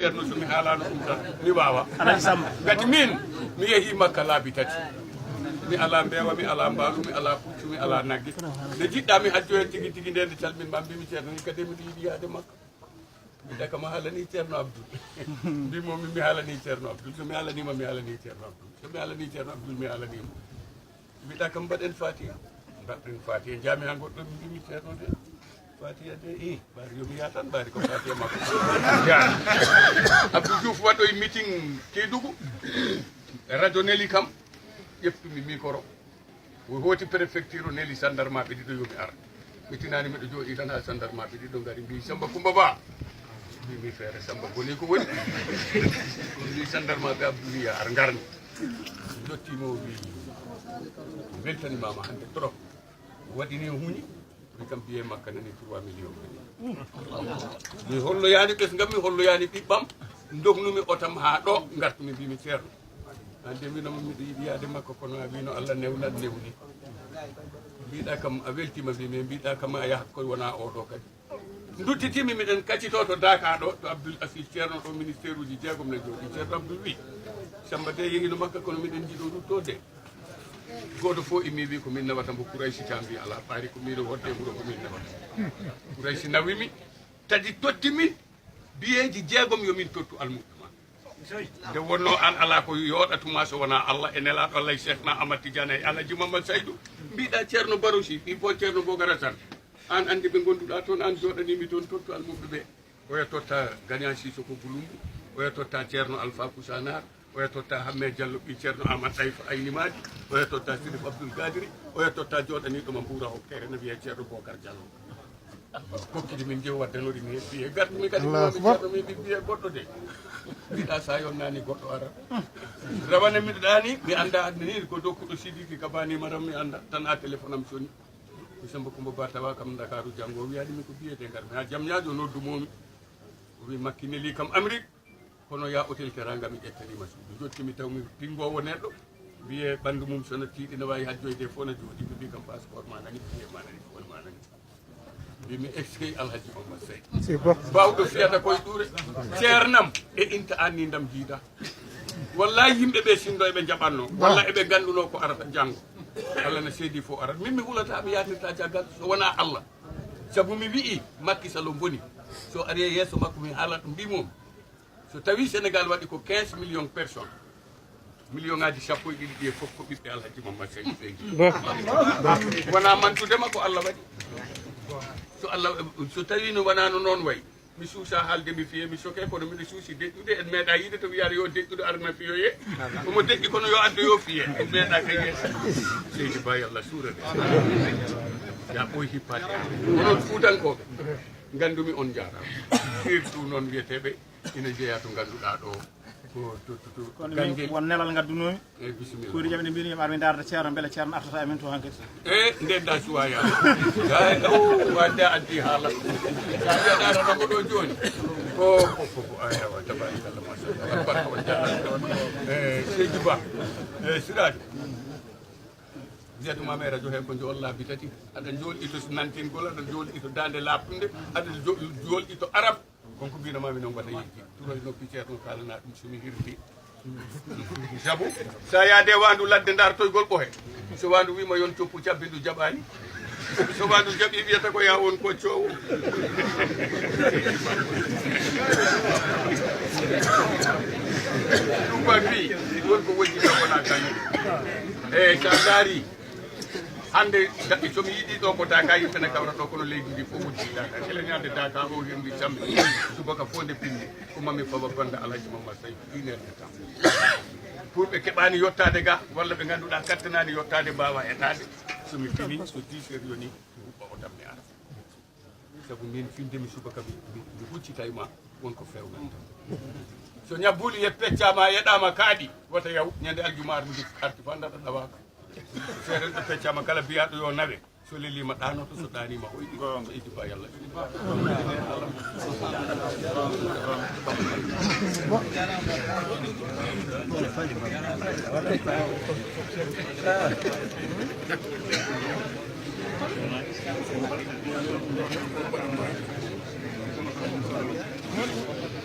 ceerno somi haalano ɗum tan mi wawa gati min mi yeehi makka laabi tati mi ala mbeewa mi ala mbaalu mi ala puccu mi ala nagge nde jiɗɗa mi hajjoyen tigi tigi nde nde calminma mbimi ceerno ni kadi miɗo yiiɗi yaade makka mi daka ma haalani ceerno abdoul mbimomi mi haalani ceerno abdoul somi haalanima mi haalani ceerno abdoul somi haalani ceerno abdoul mi haalanima mbiɗa kam mbaɗen fatiha mbaɗɗen fatiha jaami ha goɗɗo mi mbimi ceerno de fatiha de i ɓaari yomi yaha tan ɓaari ko fatiha makko yaa abdou diouf waɗoye meeting Kédougou radio Nelly kam ƴeftumi micro o hooti préfecture o Nelly gendarme ɓe ɗiɗo yomi ar mi tinani miɗo jooɗi tan ha gendarme ɓe ɗiɗo ngari mbi Samba Coumba Ba mbimi feere Samba boni ko woni mbi gendarme ɓe Abdou wiya ar garni jottimo wi weltanimama hannde trop waɗini huñi mi kam biye makka nani 3 millions mi holloyani ɓesgam mi holloyani ɓiɓɓam dognumi otam ha ɗo gartumi mbimi ceerno hande mbinomo miɗo yiiɗi yaade makko kono a wino Allah newnat newni mbiɗa kam a weltima mbimi mbiɗa kam a yahat koye wona oɗo kadi duttitimi miɗen kaccito to Dakar ɗo to Abdoul Asis ceerno ɗo ministére uji jeegom ne jooɗi ceerno Abdoul wi Samba de yehino makka kono miɗen jiiɗo ruttode goto fof immi wi ko min nawata mbo Kouraysi ta mbi ala ɓaari ko miɗo wodde ɓuuro ko min nawata Kouraysi nawimi tadi tottimin biyeji jeegom yomin tottu almuɓe nde wonno an ala ko yoɗatuma so wona Allah e nelaɗo Allah Cheikhna Ahmad Tidiane e Alaji Mamadou Saydou mbiɗa ceerno Barouchi ɗi fof ceerno Bogara tan an andi ɓe gonduɗa toon an joɗanimi toon tottu almuɓe ɓe oya totta Gagnan Sissoko Gouloumbo oya totta ceerno Alpha Koussanar oya totta Hamme Diallo ɓi ceerno Amad Tayfa Aynimadi oya totta Sirif Abdoul Gadiri oya totta joɗaniɗoma Mboura Hokkere ne wiye ceerno Bocar Diallo kokkidi min jew waddanori mi heɓɓi e gartumi kadi ceerno mi ɓiɓɓi e goɗɗo de mbiɗa sa yonnani goɗɗo ara rawane miɗo ɗani mi anda ni ko dokkuɗo Sidiki Kabani maram mi anda tan ha téléphone am soni mi Samba Coumba Ba tawa kam Dakaru janggo o wiyaɗimi ko biyete garmi ha jaam ñaajo noddumomi o wi Makki Nelly kam Amérique kono ya hôtel Teranga mi ƴettanima suudu jottimi taw mi tingowo neɗɗo wiye ɓandu mum sono tiiɗi ne wawi hajjoyde fof no jooɗi ɓe mbi kam passeport ma nani biye ma nani fon ma nani mbimi excey Alhaji Mamadou Seydi bawɗo fiyata koye ɗuure ceernam e inta anni ndam jiiɗa wallahi yimɓe ɓe sindo eɓe jaɓanno walla eɓe ganduno ko arata janggo Allah ne seedi fof arat min mi hulata mi yatirta caggal so wona Allah saabu mi wi'i Macky Sall boni so ari e yesso makko mi haalat ɗum mbimomi so tawi Sénégal waɗi ko 15 millions personnes million ngaji sappo e ɗiɗi ɗi e fof ko ɓiɓɓe Alhaji Mamadou Seydi ɓe wona mantudema ko Allah waɗi so Allah so tawi no wonano noon way mi suusa haalde mi fiye mi soke kono miɗo suusi deƴƴude en meeɗa yiide to wiyaata yo deƴƴude arna fiyoye omo deƴƴi kono yo addo yo fiye en meeɗa kay yeesa Seydi Ba Allah suurade ya ɓoy hippade onon fuutankoɓe gandumi on jarama surtout noon wiyeteɓe ina jeeya to ganduɗa ɗo kono won nelal gaddunomi e bisimilla kuyri jaɓe ne mbini yim armi darde ceerno beele ceerno artata e men to hankkadi e ndenda suwaya gay wadde addi haala sa wiyaɗa ɗo joni ko ayawa tabarikallah machallah barka o jalla Seydi Ba Sirade wiyatuma e radio he ko jool laabi tati aɗa jolɗito nantingol aɗa jolɗito dande labtunde aɗa jolɗito arab konko mbinamami noon mbaɗa yiggi turoye noppi ceerno kalana ɗum somi hirdi sabu sa yaade wandu ladde dartoygol ɓohe so wandu wima yon coppu cabbi ndu jaɓani so wandu jaɓi wiyata ko ya won koccowo ɗum wagri wonko wojjino wona kañum e sa daari hande somi yiɗi ɗo ko Dakar yimɓene kawra ɗo kono leydi ndi fof wojji Dakar keleñade Dakar o hirdi samedi subaka fonde pinde ko mami fawa banda Alhaji Mamadou Seydi 1 heure de temps pour ɓe keɓani yettade ga walla ɓe ganduɗa kattanani yettade mbawa etade somi fini so 10 heures yoni huɓɓa o dammi ara saabu min findemi subaka mi huccitay ma wonko fewnanta so ñabbuli ye peccama yeɗama kaaɗi wata yaw ñande aljumar midi arti fa ndaɗa ɗawaka seeɗen ɗo peccama kala biyaɗo yo nawe so lelima ɗanoto so ɗanima hoyɗi so idi ba yallah Thank you.